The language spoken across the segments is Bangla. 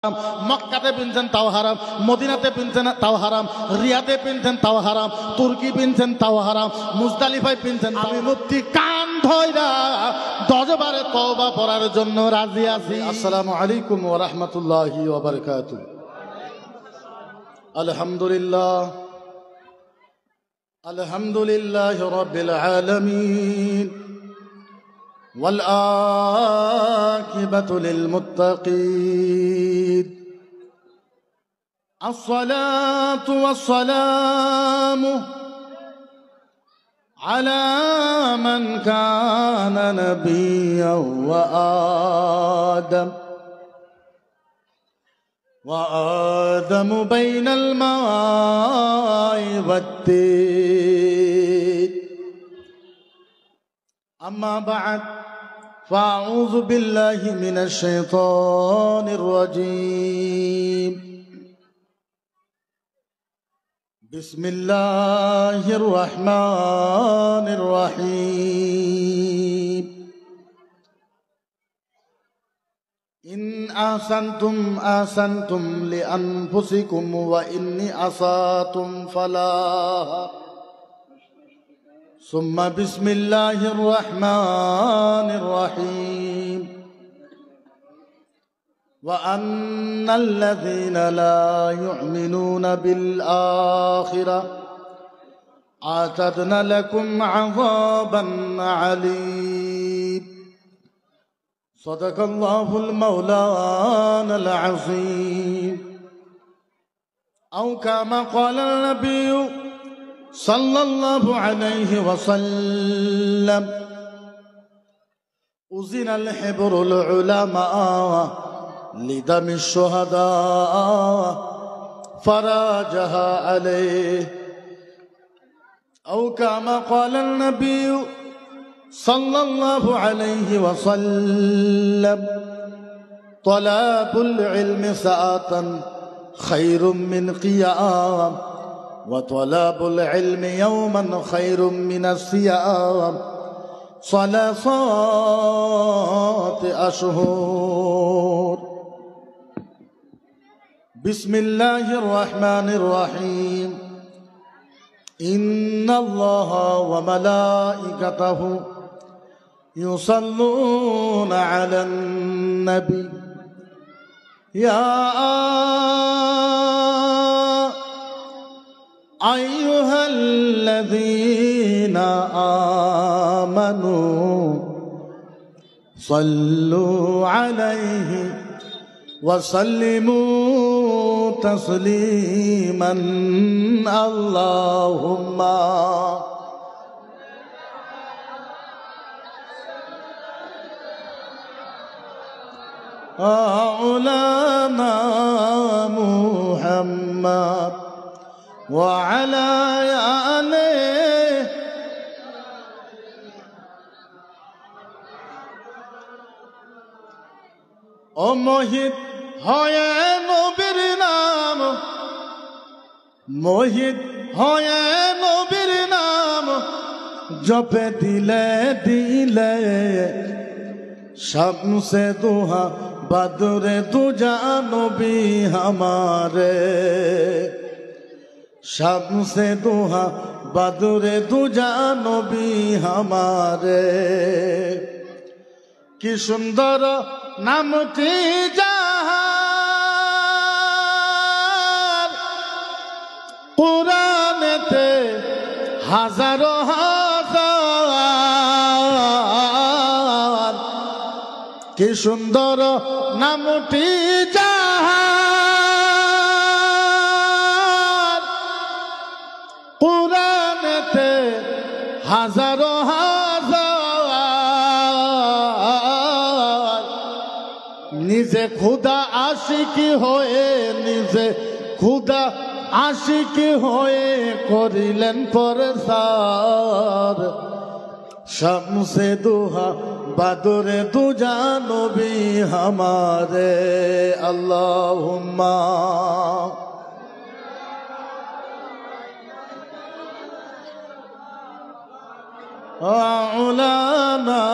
মক্কাতে পিনছেন তাও হারাম, মদিনাতে পিনছেন তাও হারাম, রিয়াদে পিনছেন তাও হারাম, তুর্কি পিনছেন তাও হারাম, মুজদালিফায় পিনছেন। আমি মুফতি কান ধইরা 10 বারে তওবা পড়ার জন্য রাজি আছি। আসসালামু আলাইকুম ওয়া রাহমাতুল্লাহি ওয়া বারাকাতুহু। আলহামদুলিল্লাহ আলহামদুলিল্লাহি রাব্বিল আলামিন والعاقبة للمتقين الصلاة والسلام على من كان نبيا وآدم بين الماء والطين أما بعد فأعوذ بالله من الشيطان الرجيم بسم الله الرحمن الرحيم إن أحسنتم أحسنتم لأنفسكم وإن أسأتم فلها ثم بسم الله الرحمن الرحيم وأن الذين لا يؤمنون بالآخرة أعتدنا لكم عذابا عليم صدق الله المولانا العظيم أو كما قال النبي صلى الله عليه وسلم أذن الحبر العلماء لدم الشهداء فراجها عليه أو كما قال النبي صلى الله عليه وسلم طلب العلم ساعة خير من قيام وطلب العلم يوما خير من الصيام 3 أشهر بسم الله الرحمن الرحيم إن الله وملائكته يصلون على النبي يا أيها الذين آمنوا صلوا عليه وسلموا تسليما اللهم مولانا محمد وعلى آله ও মোহিত হয় নবীর নাম, মোহিত হয় নবীর নাম জপে দিলে দিলে শামসে দুহা বদরে দুজা নবী हमारे শামসে দুহা বদরে দুজা নবী हमारे কি সুন্দর নামটি যাহার কুরআনেতে হাজারো হাজার কি সুন্দর নামটি যাহার কুরআনেতে হাজারো হাজার নিজে খুদা আশিকি হয়ে নিজে খুদা আশিকি হয়ে করিলেন পরসার শামসে দুহা বদরে দুজা নবী हमारे আল্লাহুম্মা مولانا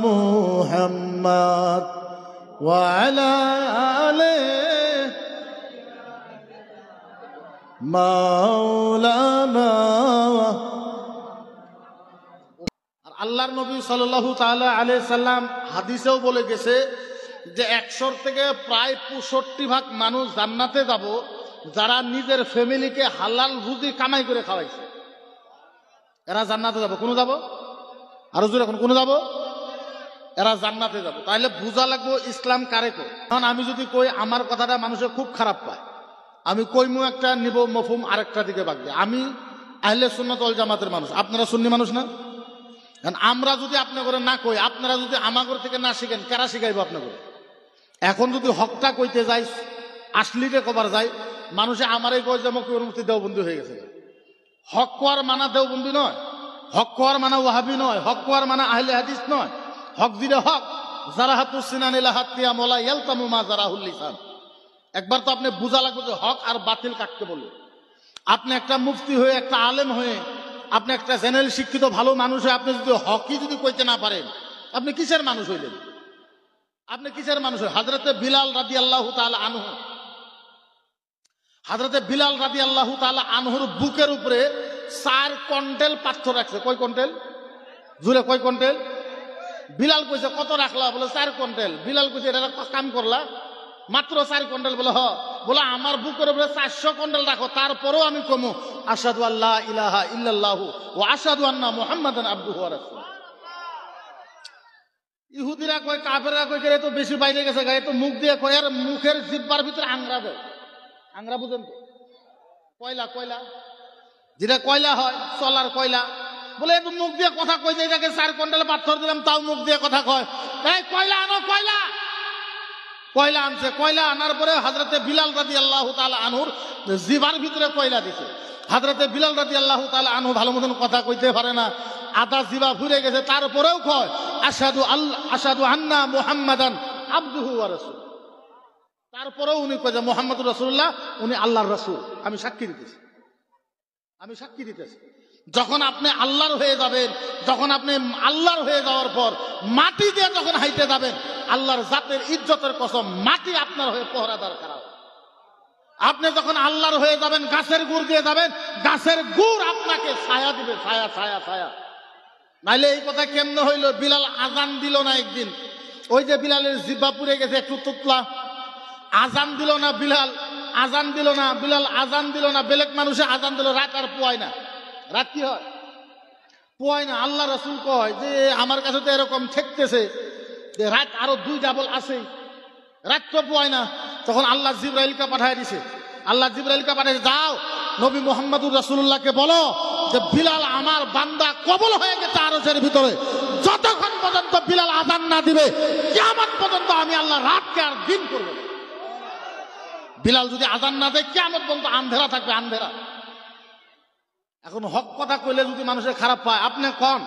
محمد وعلى آله মাওলানা। আর আল্লাহর নবী সাল্লাল্লাহু তাআলা আলাইহি সাল্লাম হাদিসেও বলে গেছে যে 100 থেকে প্রায় 65% মানুষ জান্নাতে যাব যারা নিজের ফ্যামিলিকে হালাল রুজি কামাই করে খাওয়াইছে। এরা জান্নাতে যাব। কোন যাব? আরো জোরে এখন কোন যাব? এরা জান্নাতে যাব। তাহলে বুঝা লাগবো ইসলাম কারে কই। কারণ আমি যদি কই আমার কথাটা মানুষে খুব খারাপ পায়, আমি কইমু একটা নিব মফহুম আরেকটা দিকে বাগবে। আমি আহলে সুন্নাত ওয়াল জামাতের মানুষ, আপনারা সুন্নি মানুষ না? আমরা যদি আপনি করে না কই, আপনারা যদি আমাগর থেকে না শিখেন, কারা শিখাইবো আপনি করে? এখন যদি হকটা কইতে যাই, আসলিকে কবার যায়, মানুষে আমারই কয় যে মকিউর মুফতি দেওবন্দি হয়ে গেছে। হক কোয়ার মানা দেওবন্দি নয়, হক কোয়ার মানা ওয়াহাবি নয়, হক কোয়ার মানা আহলে হাদিস নয়। হক দিলে হক, জারাহাতুস সিনান ইলা হাতিয়া মোলা ইয়ালতামু মা জারাহুল লিসান। একবার তো আপনি বুঝা লাগবে যে হক আর বাতিল কাকে বলে। আপনি একটা মুফতি হয়ে, একটা আলেম হয়ে, আপনি একটা জেনারেল শিক্ষিত ভালো মানুষ হয়ে আপনি যদি হকই যদি কইতে না পারেন, আপনি কিসের মানুষ হইলেন? আপনি কিসের মানুষ হইলেন? হযরতে বিলাল রাদিয়াল্লাহু তাআলা আনহু, হযরতে বিলাল রাদিয়াল্লাহু তাআলা আনহুর বুকের উপরে 4 কুইন্টাল পাথর রাখছে। কয় কুইন্টাল? জুড়ে কয় কুইন্টাল? বিলাল কইছে কত রাখলা? বলে 4 কুইন্টাল। বিলাল কইছে এটা কাম করলা মাত্র 4 কুইন্টাল? বলে হ। বলে আমার বুকের উপরে 400 কুইন্টাল রাখো, তারপরেও আমি কমু আশহাদু আল্লা ইলাহা ইল্লাল্লাহু ওয়া আশহাদু আন্না মুহাম্মাদান আবদুহু ওয়া রাসূলুহু। ইহুদিরা কয়, কাফেররা কয় এ তো বেশি বাইরে গেছে, গায়ে তো মুখ দিয়ে কয়, আর মুখের জিহ্বার ভিতরে আংরা দেয়। আংরা বুঝেন তো? কয়লা, কয়লা যেটা কয়লা হয়, চলার কয়লা। বলে একটু মুখ দিয়ে কথা কই যে এটাকে 4 কুইন্টাল পাথর দিলাম, তাও মুখ দিয়ে কথা কয়। এই কয়লা আনো, কয়লা। কয়লা আনছে। কয়লা আনার পরে হযরতে বিলাল রাদিয়াল্লাহু তাআলা আনহুর জিহ্বার ভিতরে কয়লা দিছে। হযরতে বিলাল রাদিয়াল্লাহু তাআলা আনহু ভালো মতন কথা কইতে পারে না, আদা জিহ্বা ঘুরে গেছে, তারপরেও কয় আশহাদু আন্না মুহাম্মাদান আবদুহু ওয়া রাসূলুহু। তারপরেও উনি কয় যে মুহাম্মদুর রাসূলুল্লাহ, উনি আল্লাহর রাসূল। আমি সাক্ষী দিতেছি, আমি সাক্ষী দিতেছি। যখন আপনি আল্লাহর হয়ে যাবেন, যখন আপনি আল্লাহর হয়ে যাওয়ার পর মাটি দিয়ে যখন হাইতে যাবেন, আল্লাহর জাতের ইজ্জতের কসম মাটি আপনার হয়ে পহরাদার খারাপ। আপনি যখন আল্লাহর হয়ে যাবেন, গাছের গুড় দিয়ে যাবেন, গাছের গুড় আপনাকে ছায়া দিবে, ছায়া ছায়া ছায়া। নাইলে এই কথা কেমনে হইল? বিলাল আজান দিল না একদিন, ওই যে বিলালের জিহ্বা পুড়ে গেছে একটু তুতলা, আজান দিল না বিলাল, আজান দিল না বিলাল, আজান দিল না। বেলেগ মানুষে আজান দিল, রাত আর পোয়ায় না। রাত কি হয়? পোয়ায় না। আল্লাহ রাসূল কয় যে আমার কাছে তো এরকম ঠেকতেছে যে রাত আরো 2 ডাবল আছে, রাত তো পোয়ায় না। তখন আল্লাহ জিবরাইলকে পাঠায় দিছে। আল্লাহ জিবরাইলকে পাঠায়, যাও নবী মুহাম্মদুর রাসূলুল্লাহকে বলো যে বিলাল আমার বান্দা কবুল হয়ে গেছে আরশের ভিতরে। যতক্ষণ পর্যন্ত বিলাল আজান না দিবে, কিয়ামত পর্যন্ত আমি আল্লাহ রাতকে আর দিন করব। বিলাল যদি আজান না দেয়, কিয়ামত পর্যন্ত আন্ধেরা থাকবে, আন্ধেরা। এখন হক কথা কইলে যদি মানুষের খারাপ পায়, আপনি কন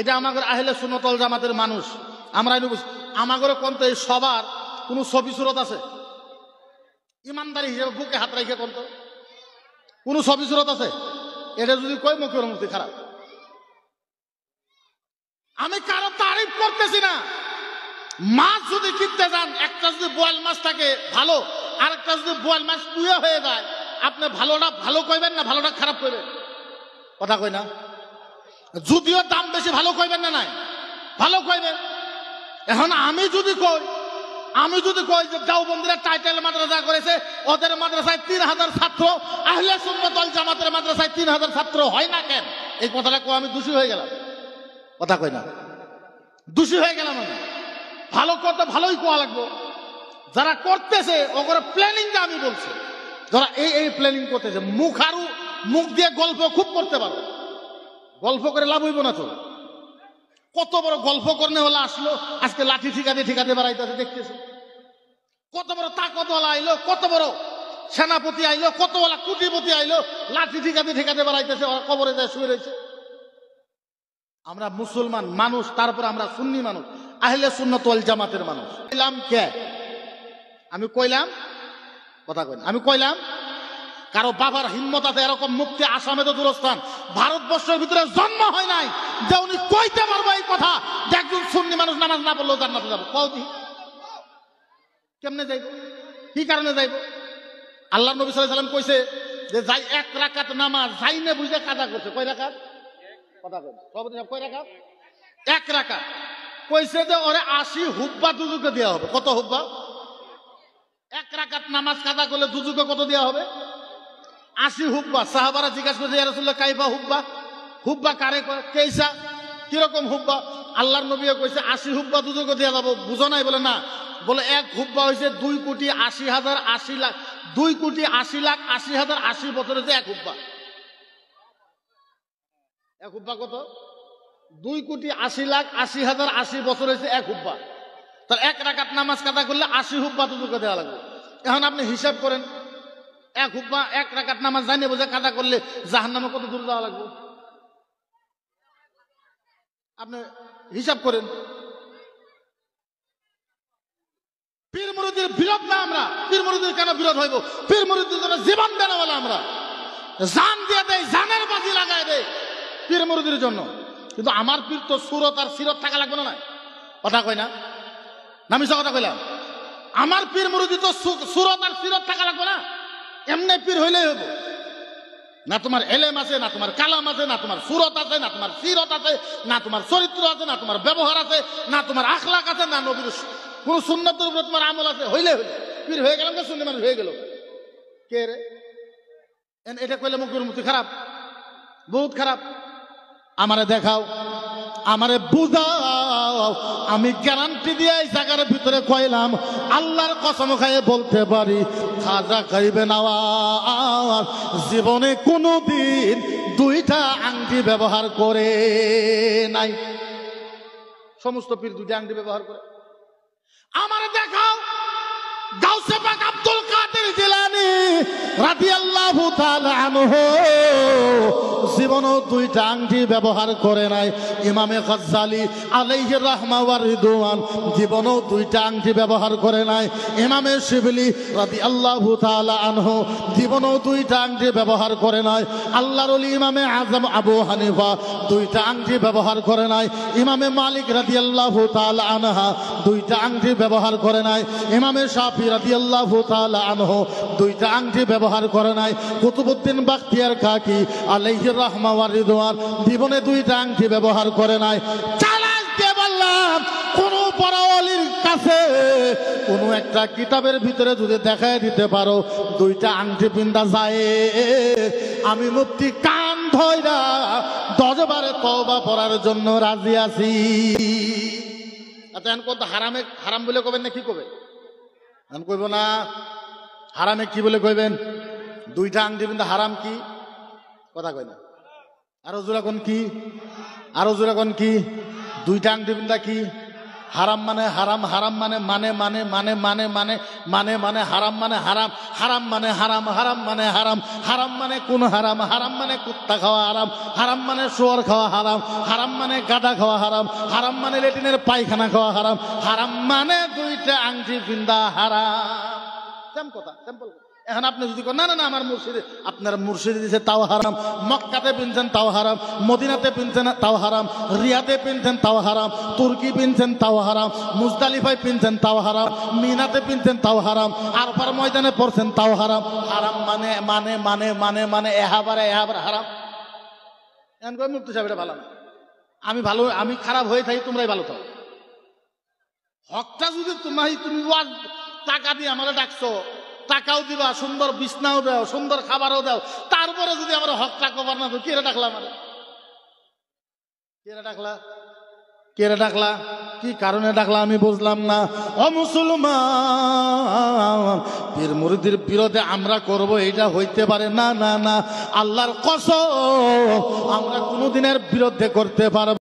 এটা আমাদের আহলে সুন্নাত ওয়াল জামাতের মানুষ, আমরা আমাদের কোন তো এই সবার কোন ছবি সুরত আছে? ইমানদারি হিসেবে বুকে হাত রাখে কোন তো কোন ছবি সুরত আছে? এটা যদি কই মকিউর মুফতি খারাপ। আমি কারো তারিফ করতেছি না। মাছ যদি কিনতে যান, একটা যদি বোয়াল মাছ থাকে ভালো, আর একটা যদি বোয়াল মাছ পুয়ে হয়ে যায়, আপনি ভালোটা ভালো কইবেন না ভালোটা খারাপ কইবেন? কথা কই না? যদিও দাম বেশি, ভালো কইবেন না নাই? ভালো কইবেন। এখন আমি যদি কই যে দেওবন্দিরা টাইটেল মাদ্রাসা করেছে, ওদের মাদ্রাসায় 3000 ছাত্র, আহলে সুন্নাত ওয়াল জামাতের মাদ্রাসায় 3000 ছাত্র হয় না কেন? এই কথাটা কই আমি দোষী হয়ে গেলাম? কথা কই না? দোষী হয়ে গেলাম আমি। ভালো করতে ভালোই কোয়া লাগবো। যারা করতেছে ওগুলো প্ল্যানিংটা আমি বলছি, যারা এই প্ল্যানিং করতেছে, মুখ দিয়ে গল্প খুব করতে পারো, গল্প করে লাভ হইব না তো। কত বড় গল্প করনে হলে আসলো, আজকে লাঠি ঠিকাতে বেড়াইতেছে, দেখতেছে। কত বড় তাকতওয়ালা আইলো, কত বড় সেনাপতি আইলো, কত বড় কুটিপতি আইলো, লাঠি ঠিকাতে বেড়াইতেছে, ওরা কবরে যায় শুয়ে রয়েছে। আমরা মুসলমান মানুষ, তারপর আমরা সুন্নি মানুষ, আহলে সুন্নাত ওয়াল জামাতের মানুষ। কইলাম কে? আমি কইলাম, কথা কই না, আমি কইলাম কারো বাবার হিম্মত আছে এরকম মুক্তি আসামে তো দূরস্থান, ভারতবর্ষের ভিতরে জন্ম হয় নাই যে উনি কইতে পারবো এই কথা যে একজন সুন্নি মানুষ নামাজ না পড়লেও জান্নাতে যাবো। কওদি কেমনে যাইব? কি কারণে যাইব? আল্লাহ নবী সাল্লাল্লাহু আলাইহি সাল্লাম কইছে যে যাই 1 রাকাত নামাজ যাইনে বুঝে কাজা করছে। কয় রাকাত? কথা কই সভাপতি সাহেব, কয় রাকাত? 1 রাকাত। কইছে যে ওরে 80 হুব্বা দুজুকে দেওয়া হবে। কত হুব্বা? 1 রাকাত নামাজ কাজা করলে দুজুকে কত দেওয়া হবে? 80 হুব্বা। সাহাবারা জিজ্ঞাসা করছে, ইয়া রাসূলুল্লাহ কাইফা হুব্বা? হুব্বা কারে কয়? কেইসা কিরকম হুব্বা? আল্লাহর নবী কইছে 80 হুব্বা দুজুকে দেওয়া যাবে। বুঝো নাই? বলে না। বলে 1 হুব্বা হইছে 2,80,080,000 2,80,80,080,000 80 বছরে যে 1 হুব্বা। 1 হুব্বা কত? 2,80,80,080 80 বছর হয়েছে 1 হুব্বা। তার 1 রাকাত নামাজ কাজা করলে 80 হুব্বা দুজুকে দেওয়া লাগবে। এখন আপনি হিসাব করেন, 1 হুব্বা 1 রাকাত নামাজ জানিয়ে বোঝা কাজা করলে জাহান্নামে কত দূর যাওয়া লাগবে? আপনি হিসাব করেন। পীর মুরিদের বিরোধ না আমরা। পীর মুরিদের কেন বিরোধ হইব? পীর মুরিদের জন্য জীবন দেন বলে আমরা জান দিয়ে দেয়, জানের বাজি লাগাই দেয় পীর মুরিদের জন্য। কিন্তু আমার পীর তো সুরত আর সিরত থাকা লাগবে না। কথা কই না? আমি সব কথা কইলাম। আমার পীর মুরিদি তো সুরত আর সিরত থাকা লাগবে না। এমনি পীর হইলেই হইব না। তোমার এলেম আছে, না তোমার কালাম আছে, না তোমার সুরত আছে, না তোমার সিরত আছে, না তোমার চরিত্র আছে, না তোমার ব্যবহার আছে, না তোমার আখলাক আছে, না নবীর কোন সুন্নতের উপরে তোমার আমল আছে। হইলে হইলে পীর হয়ে গেলাম, সুন্নি মানুষ হয়ে গেল। কে রে এটা কইলে মুখের মুক্তি খারাপ, বহুত খারাপ। আমারে দেখাও, আমারে বুঝাও, আমি গ্যারান্টি দিয়ে এই জায়গার ভিতরে কইলাম, আল্লাহর কসম খাইয়ে বলতে পারি, খাজা খাইবে নওয়াজ জীবনে কোনোদিন 2টা আংটি ব্যবহার করে নাই। সমস্ত পীর 2টা আংটি ব্যবহার করে। আমারে দেখাও গাউসে পাক আব্দুল কাদের জিলানী রাদিয়াল্লাহু তাআলা আনহু জীবনও 2টা আংটি ব্যবহার করে নাই। ইমামে গজ্জালী আলাইহির রাহমা ওয়া রিদওয়ান জীবনও 2টা আংটি ব্যবহার করে নাই। ইমামে শিবলি রাদিয়াল্লাহু তাআলা আনহু জীবনও 2টা আংটি ব্যবহার করে নাই। আল্লাহর ওলি ইমামে আযম আবু হানিফা 2টা আংটি ব্যবহার করে নাই। ইমামে মালিক রাদিয়াল্লাহু তাআলা আনহা 2টা আংটি ব্যবহার করে নাই। ইমামে শাফি রাদিয়াল্লাহু তাআলা আনহু 2টা আংটি ব্যবহার করে নাই। কুতুবউদ্দিন বাখতিয়ার কাকি আলাইহির রাহমা ওয়া রিদওয়ান জীবনে 2টা আংটি ব্যবহার করে নাই। চ্যালেঞ্জ দিয়ে বললাম, কোন বড় ওলির কাছে কোন একটা কিতাবের ভিতরে যদি দেখায় দিতে পারো 2টা আংটি পিন্দা যায়, আমি মুফতি কান ধইরা 10 বারে তওবা পড়ার জন্য রাজি আছি। আচ্ছা এখন কত হারামে হারাম বলে কবেন না কি কবেন? আমি কইব না। হারামে কি বলে কইবেন? 2টা আংটি পিন্দা হারাম কি? কথা কই না। আরো জোড়া কোন কি? আরো জোড়া কোন কি? 2টা আংটি পিন্দা কি? হারাম মানে হারাম, হারাম মানে মানে মানে মানে মানে মানে মানে মানে হারাম মানে হারাম, হারাম মানে হারাম, হারাম মানে হারাম, হারাম মানে কোন হারাম? হারাম মানে কুত্তা খাওয়া হারাম, হারাম মানে শুয়োর খাওয়া হারাম, হারাম মানে গাধা খাওয়া হারাম, হারাম মানে লেটিনের পায়খানা খাওয়া হারাম, হারাম মানে 2টা আংটি পিন্দা হারাম। সেম কথা, সিম্পল। এখন আপনি যদি না না না আমার মুর্শিদে, আপনার মুর্শিদে দিয়েছে তাও হারাম, মক্কাতে পিনছেন তাও হারাম, মদিনাতে পিনছেন তাও হারাম, রিয়াদে পিনছেন তাও হারাম, তুর্কি পিনছেন তাও হারাম, মুজদালিফায় পিনছেন তাও হারাম, মিনাতে পিনছেন তাও হারাম, আরফার ময়দানে পড়ছেন তাও হারাম। হারাম মানে মানে মানে মানে মানে এহাবার হারাম। এখন কই মুফতি সাহেব এটা ভালো না, আমি ভালো, আমি খারাপ হয়ে থাকি, তোমরাই ভালো থাকো। হকটা যদি তুমি টাকা দিয়ে আমার ডাকছো, টাকাও দিবা, সুন্দর বিছনাও দাও, সুন্দর খাবারও দাও, তারপরে যদি আমার হকটা কভার না, কে ডাকলা? আমার কে ডাকলা? কি কারণে ডাকলা আমি বুঝলাম না। ও মুসলমান, পীর মুরিদের বিরোধে আমরা করব এটা হইতে পারে না। না না, আল্লাহর কসম আমরা কোনোদিনের বিরুদ্ধে করতে পারব